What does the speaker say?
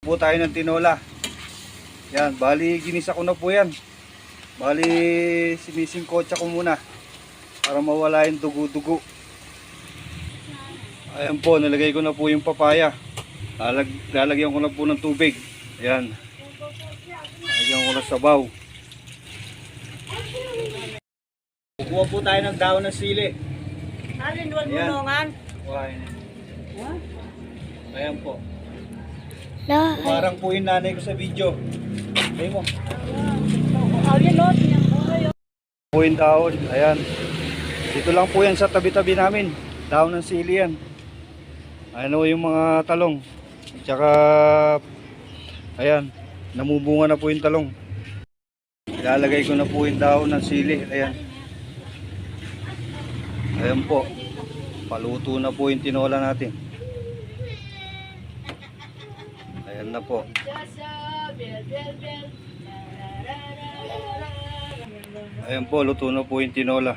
Po tayo ng tinola. Yan, bali ginisa ko na po yan. Bali sinisingkotsa ko muna para mawala yung dugo-dugo. Ayan po, nalagay ko na po yung papaya. Lalagyan ko na po ng tubig. Ayan. Lalagyan ko na sabaw. Kukuha po tayo ng daon ng sili. Alin, huwag mulungan. Ayan po. Kumarang po yung nanay ko sa video. Ayun mo. Alin, no? Po yung daon. Ayan. Dito lang po yan sa tabi-tabi namin. Daon ng sili yan. Ano yung mga talong. Tsaka, ayan. Namubunga na po yung talong. Ilalagay ko na po yung daon ng sili. Ayan. Ayan po. Paluto na po yung tinola natin. Ayan na po. Ayan po, luto na po yung tinola.